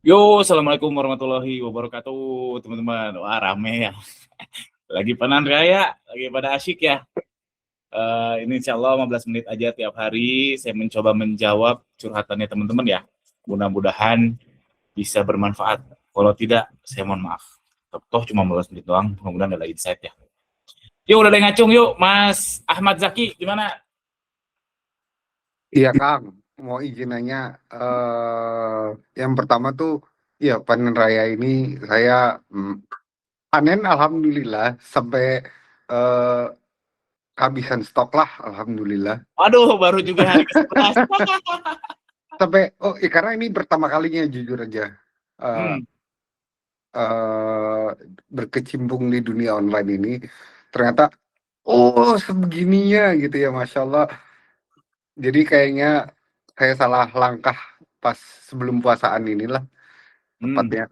Yo, assalamualaikum warahmatullahi wabarakatuh, teman-teman. Wah, rame ya. Lagi panen raya, lagi pada asyik ya. Ini insya Allah 15 menit aja tiap hari. Saya mencoba menjawab curhatannya teman-teman ya. Mudah-mudahan bisa bermanfaat. Kalau tidak, saya mohon maaf. Toh cuma 15 menit doang, mudah-mudahan ada insight ya. Yuk, udah ada yang ngacung yuk, Mas Ahmad Zaki, gimana? Iya Kang, mau izin nanya, yang pertama tuh, ya panen raya ini saya panen alhamdulillah sampai eh, kehabisan stok lah alhamdulillah. Aduh, baru juga hari ke-11. Karena ini pertama kalinya jujur aja eh, Hmm, eh, berkecimpung di dunia online ini, ternyata oh sebegininya gitu ya, Masya Allah. Jadi kayaknya saya salah langkah pas sebelum puasaan inilah hmm. tepatnya.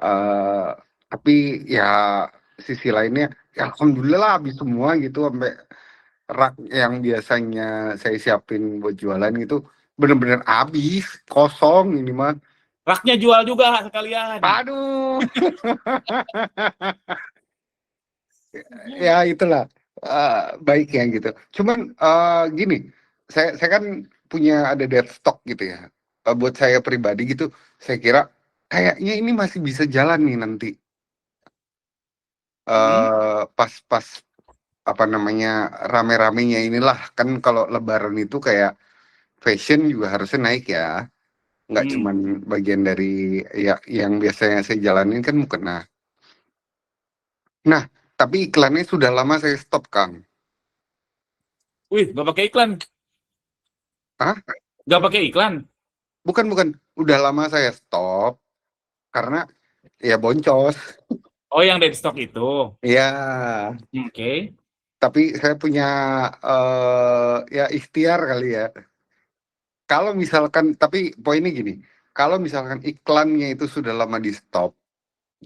Eh, tapi ya sisi lainnya, ya alhamdulillah lah habis semua gitu, sampai rak yang biasanya saya siapin buat jualan gitu bener-bener habis, kosong ini mah. Raknya jual juga sekalian. Aduh, ya itulah baiknya gitu. Cuman gini, saya kan punya ada dead stock gitu ya. Buat saya pribadi gitu, saya kira kayaknya ini masih bisa jalan nih nanti. Hmm, Pas-pas apa namanya, rame-ramenya inilah, kan kalau lebaran itu kayak fashion juga harusnya naik ya, nggak hmm. cuman bagian dari ya yang biasanya saya jalanin kan mukena. Nah, tapi iklannya sudah lama saya stop Kang. Wih, nggak pakai iklan. Hah? Nggak pakai iklan. Bukan, udah lama saya stop karena ya boncos. Oh, yang dari stok itu. Ya, Oke. tapi saya punya ya ikhtiar kali ya. Kalau misalkan, tapi poinnya gini, kalau misalkan iklannya itu sudah lama di stop,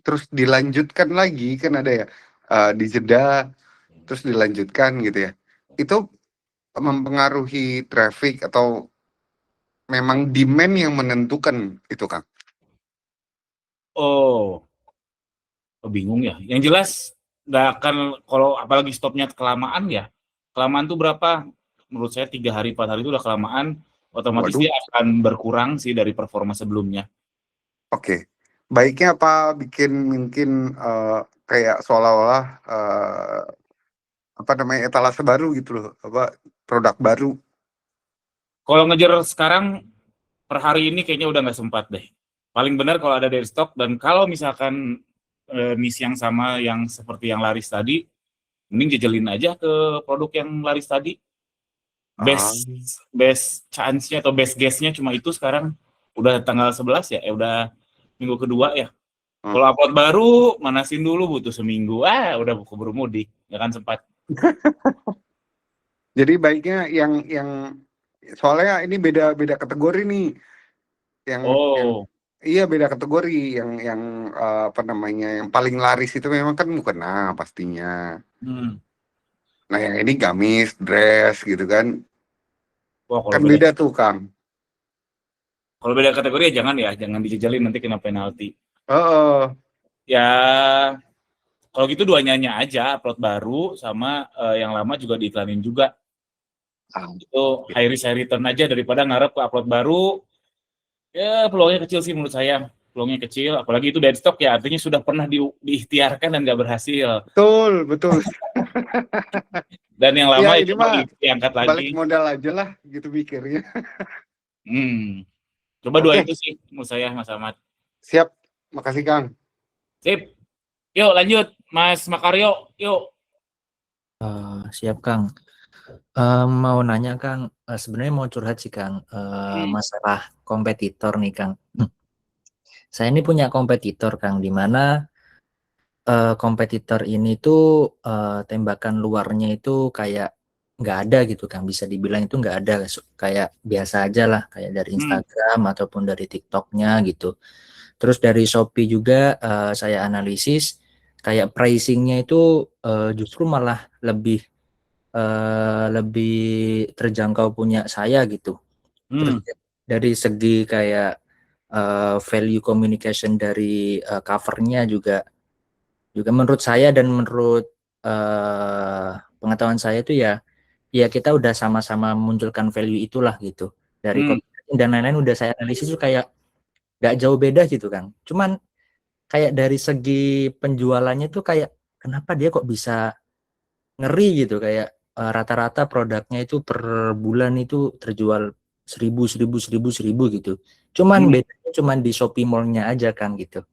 terus dilanjutkan lagi kan ada ya, dijeda terus dilanjutkan gitu ya, itu mempengaruhi traffic atau memang demand yang menentukan itu Kang? Oh, bingung ya. Yang jelas nggak akan, kalau apalagi stopnya kelamaan ya. Kelamaan tuh berapa? Menurut saya 3 hari 4 hari itu udah kelamaan. Otomatis Waduh, dia akan berkurang sih dari performa sebelumnya. oke. Baiknya apa bikin mungkin kayak seolah-olah apa namanya, etalase baru gitu loh, apa produk baru. Kalau ngejar sekarang per hari ini kayaknya udah nggak sempat deh. Paling benar kalau ada dari stok, dan kalau misalkan misi yang sama yang seperti yang laris tadi, mending jejelin aja ke produk yang laris tadi. Ah, Best best chance-nya atau best guess-nya cuma itu sekarang. Udah tanggal 11 ya, udah minggu kedua ya. hmm. Kalau upload baru, manasin dulu butuh seminggu. Udah keburu mudik, nggak kan sempat. Jadi baiknya yang soalnya ini beda beda kategori nih, yang Oh, iya beda kategori, yang apa namanya, yang paling laris itu memang kan mukena pastinya. hmm. Nah yang ini gamis, dress gitu kan, Wah, kan beda tuh Kang. kalau beda kategori ya jangan dijejelin, nanti kena penalti. Oh, Ya, kalau gitu duanya aja, upload baru sama yang lama juga diiklanin juga. Itu high risk high return aja daripada ngarep ke upload baru. Ya, peluangnya kecil sih menurut saya. Peluangnya kecil, apalagi itu dead stock ya, artinya sudah pernah diikhtiarkan dan nggak berhasil. betul betul. Dan yang Ya lama ya ini coba mah diangkat balik lagi. modal aja lah gitu mikirnya. Hmm. Coba dua Oke, itu sih menurut saya, Mas Ahmad. siap. Makasih Kang. Sip. Yuk lanjut, Mas Makario. Yuk. Siap Kang. Mau nanya Kang, sebenarnya mau curhat sih Kang, Hmm. masalah kompetitor nih Kang. Saya ini punya kompetitor Kang, di mana kompetitor ini tuh tembakan luarnya itu kayak nggak ada gitu Kang. Bisa dibilang itu nggak ada, kayak biasa aja lah, kayak dari Hmm. Instagram ataupun dari TikToknya gitu. Terus dari Shopee juga saya analisis kayak pricingnya itu justru malah lebih terjangkau punya saya gitu. Terus Hmm. dari segi kayak value communication dari covernya juga menurut saya dan menurut pengetahuan saya itu ya kita udah sama-sama munculkan value itulah gitu dari Hmm. copywriting dan lain-lain udah saya analisis tuh kayak nggak jauh beda gitu Kang. Cuman kayak dari segi penjualannya tuh kayak kenapa dia kok bisa ngeri gitu kayak rata-rata produknya itu per bulan itu terjual 1000 gitu. Cuman bedanya cuman di Shopee Mall-nya aja Kang gitu.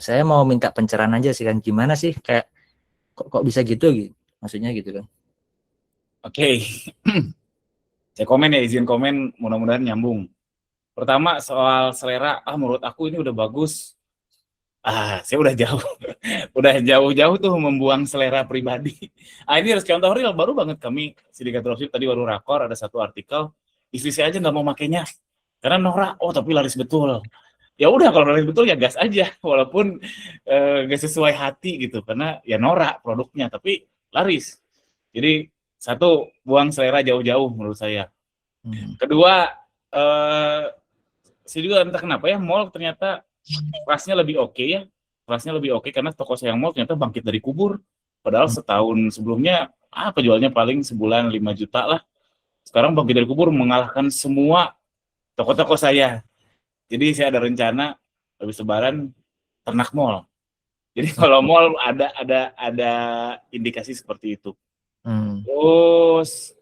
Saya mau minta pencerahan aja sih kan gimana sih kayak kok bisa gitu maksudnya gitu kan. Oke. Saya komen ya, izin komen, mudah-mudahan nyambung. Pertama soal selera, menurut aku ini udah bagus. Saya udah jauh, udah jauh-jauh tuh membuang selera pribadi. Ini harus contoh real, baru banget kami Sindikat Dropship tadi baru rakor, ada satu artikel, istri saya aja nggak mau makainya, karena norak, tapi laris betul. Ya udah kalau laris betul ya gas aja, walaupun nggak sesuai hati gitu, karena ya norak produknya, tapi laris. Jadi satu, buang selera jauh-jauh menurut saya. Kedua, saya juga entah kenapa ya, mall ternyata kelasnya lebih oke ya. Kelasnya lebih oke karena toko sayang mall ternyata bangkit dari kubur. Padahal setahun sebelumnya, penjualnya paling sebulan 5 juta lah. Sekarang bangkit dari kubur mengalahkan semua toko-toko saya. Jadi saya ada rencana habis lebaran ternak mall. Jadi kalau mall ada indikasi seperti itu. Terus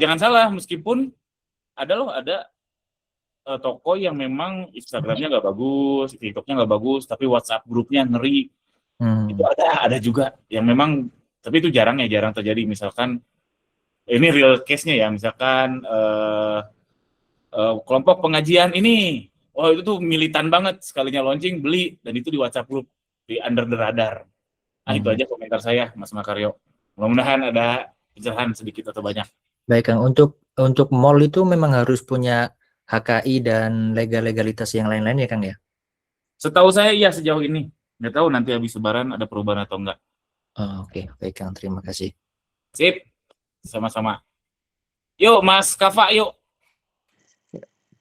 jangan salah, meskipun ada toko yang memang Instagramnya nggak bagus, TikToknya nggak bagus, tapi WhatsApp grupnya ngeri. Itu ada juga yang memang, tapi itu jarang terjadi. Misalkan ini real case-nya ya, misalkan kelompok pengajian ini, itu tuh militan banget, sekalinya launching beli, dan itu di WhatsApp group, di under the radar. Itu aja komentar saya, Mas Makaryo. Mudah-mudahan ada pencerahan sedikit atau banyak. Baik Kang, untuk mall itu memang harus punya HKI dan legalitas yang lain-lain ya Kang ya? Setahu saya iya sejauh ini. Nggak tahu nanti habis lebaran ada perubahan atau enggak. Oke, baik Kang, terima kasih. Sip, sama-sama. Yuk Mas Kafa, yuk.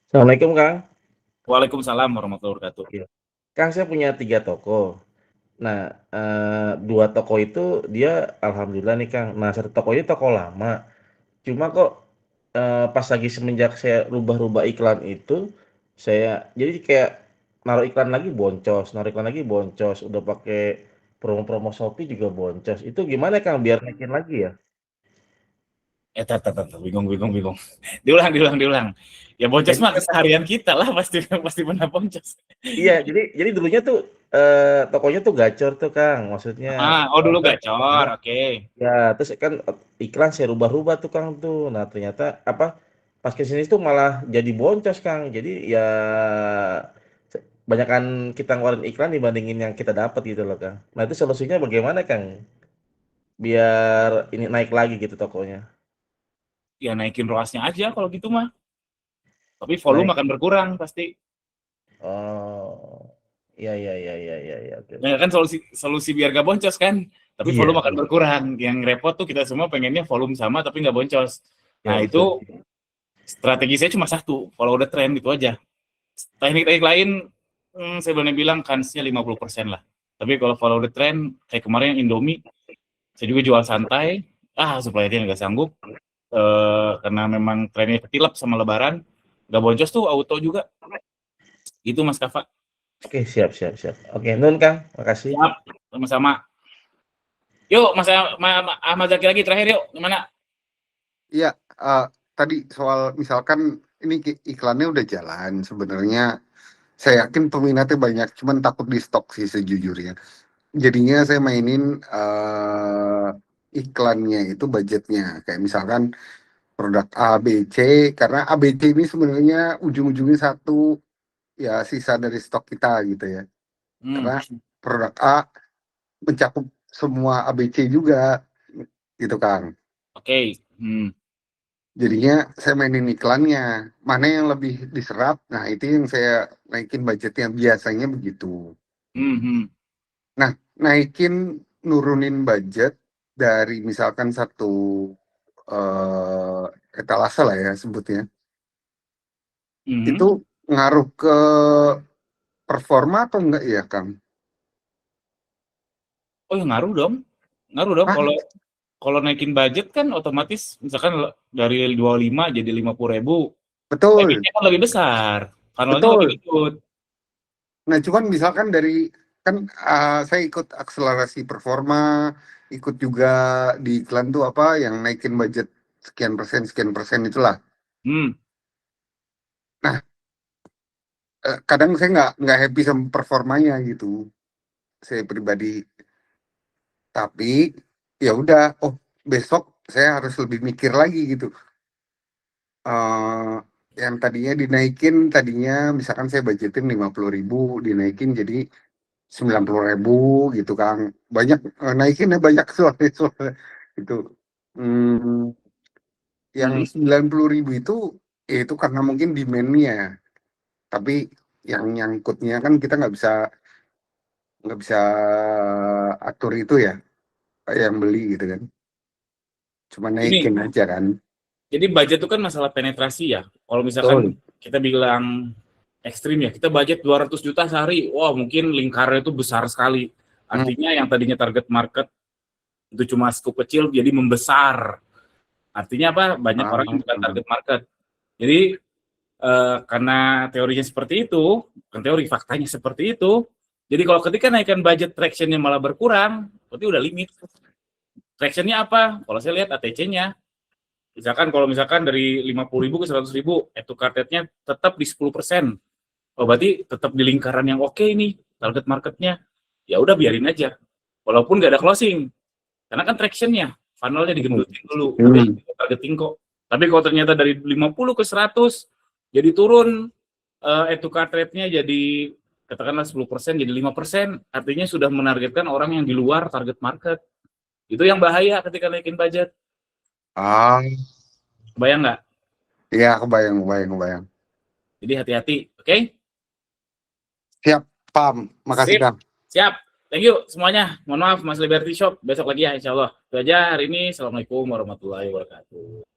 Assalamualaikum Kang. Waalaikumsalam warahmatullahi wabarakatuh. Kang, saya punya 3 toko. Nah, 2 toko itu dia alhamdulillah nih Kang. Nah, 1 toko ini toko lama. Cuma kok pas lagi semenjak saya rubah-rubah iklan itu, saya jadi kayak naruh iklan lagi boncos, udah pakai promo-promo Shopee juga boncos. Itu gimana Kang biar naikin lagi ya? Bingung. Diulang. Ya boncos mah keseharian kita lah, pasti pernah boncos. Iya, jadi dulunya tuh tokonya tuh gacor tuh Kang, maksudnya. Dulu gacor, oke. Ya, terus kan iklan saya rubah-rubah tuh Kang tuh. Nah, ternyata pas kesini tuh malah jadi boncos Kang. Jadi ya banyakan kita ngeluarin iklan dibandingin yang kita dapat gitu loh Kang. Nah, itu solusinya bagaimana Kang? Biar ini naik lagi gitu tokonya. Ya naikin ROAS-nya aja kalau gitu mah. Tapi volume akan berkurang pasti. Oh. Iya. Oke. Ya kan solusi biar gak boncos kan. Tapi volume akan berkurang. Yang repot tuh kita semua pengennya volume sama tapi nggak boncos. Nah, itu strategi saya cuma satu, follow the trend itu aja. Teknik-teknik lain saya boleh bilang kansnya 50% lah. Tapi kalau follow the trend kayak kemarin yang Indomie, saya juga jual santai. Supaya dia nggak sanggup. Karena memang trennya ketilap sama lebaran, nggak boncos tuh auto juga. Itu Mas Kafa. Oke, siap. Oke, nun Kang, makasih. Siap, sama-sama. Yuk, Mas Ahmad Zaki lagi terakhir yuk, gimana? Iya, tadi soal misalkan ini iklannya udah jalan, sebenarnya saya yakin peminatnya banyak, cuman takut di stok sih sejujurnya. Jadinya saya mainin iklannya itu budgetnya, kayak misalkan produk A, B, C, karena A, B, C ini sebenarnya ujung-ujungnya satu, ya sisa dari stok kita gitu ya. Karena produk A mencakup semua ABC juga, gitu Kang. Oke. Jadinya saya mainin iklannya, mana yang lebih diserap, nah itu yang saya naikin budgetnya, biasanya begitu. Nah, nurunin budget dari misalkan satu etalase lah ya sebutnya, itu ngaruh ke performa atau enggak ya, Kang? Oh ya ngaruh dong. Ngaruh dong Ah, kalau naikin budget kan otomatis misalkan dari 25 jadi 50.000, betul, revenue-nya kan lebih besar, funnel-nya lebih betul. gendut. Nah, cuman misalkan dari kan saya ikut akselerasi performa, ikut juga di iklan tuh apa yang naikin budget sekian persen itulah. Hmm, Nah, kadang saya nggak happy sama performanya gitu, saya pribadi. Tapi ya udah, oh besok saya harus lebih mikir lagi gitu. eh yang tadinya misalkan saya budgetin 50.000, dinaikin jadi 90.000 gitu Kang. Banyak naikinnya banyak soalnya itu. Hmm, yang mhm. 90.000 itu ya itu karena mungkin demand-nya. Tapi yang nyangkutnya kan kita nggak bisa atur itu ya, yang beli gitu kan. Cuma Ini naikin aja kan. jadi budget itu kan masalah penetrasi ya. Kalau misalkan Betul. kita bilang ekstrim ya, kita budget 200 juta sehari, wah mungkin lingkarnya itu besar sekali. Hmm. Artinya yang tadinya target market itu cuma skup kecil jadi membesar. Artinya apa? Banyak orang yang bukan target market. Jadi karena teorinya seperti itu, bukan teori, faktanya seperti itu. Jadi kalau ketika naikkan budget traction-nya malah berkurang, berarti udah limit. Traction-nya apa? Kalau saya lihat ATC-nya, kalau misalkan dari 50.000 ke 100.000, add to cart rate-nya tetap di 10%. Oh, berarti tetap di lingkaran yang oke ini, target market-nya. Ya udah biarin aja. Walaupun nggak ada closing. Karena kan traction-nya, funnel-nya digendutin dulu. Tapi targeting kok. Tapi kalau ternyata dari 50 ke 100, jadi turun add to cart rate-nya jadi katakanlah 10% jadi 5%, artinya sudah menargetkan orang yang di luar target market. Itu yang bahaya ketika naikin budget. Ah, Bayang nggak? ya kebayang. Jadi hati-hati, oke? Siap, paham. Makasih Sip, Kang. siap. Thank you semuanya. Mohon maaf Mas Liberty Shop. Besok lagi ya insya Allah. Itu aja hari ini. Assalamualaikum warahmatullahi wabarakatuh.